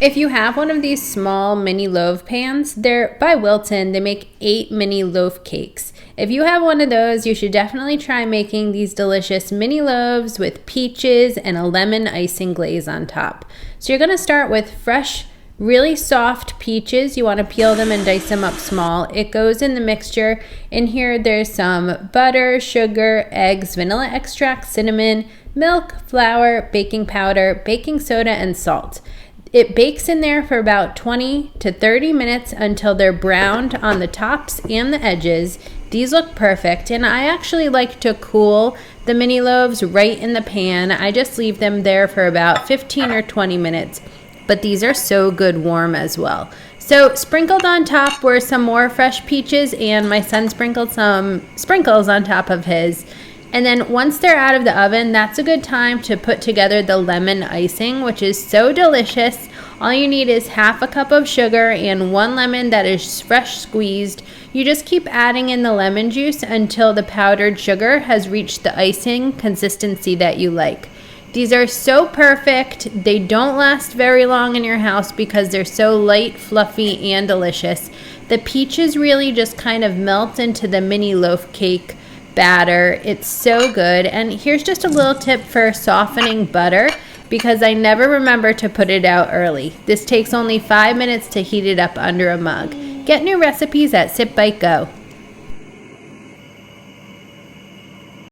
If you have one of these small mini loaf pans, they're by Wilton. They make 8 mini loaf cakes. If you have one of those, you should definitely try making these delicious mini loaves with peaches and a lemon icing glaze on top. So you're going to start with fresh, really soft peaches. You want to peel them and dice them up small. It goes in the mixture. In here, there's some butter, sugar, eggs, vanilla extract, cinnamon, milk, flour, baking powder, baking soda, and salt. It bakes in there for about 20 to 30 minutes until they're browned on the tops and the edges. These look perfect, and I actually like to cool the mini loaves right in the pan. I just leave them there for about 15 or 20 minutes, but these are so good warm as well. So sprinkled on top were some more fresh peaches, and my son sprinkled some sprinkles on top of his. And then once they're out of the oven, that's a good time to put together the lemon icing, which is so delicious. All you need is half a cup of sugar and 1 lemon that is fresh squeezed. You just keep adding in the lemon juice until the powdered sugar has reached the icing consistency that you like. These are so perfect. They don't last very long in your house because they're so light, fluffy, and delicious. The peaches really just kind of melt into the mini loaf cake batter. It's so good. And here's just a little tip for softening butter, because I never remember to put it out early. This takes only 5 minutes to heat it up under a mug. Get new recipes at Sip Bite Go.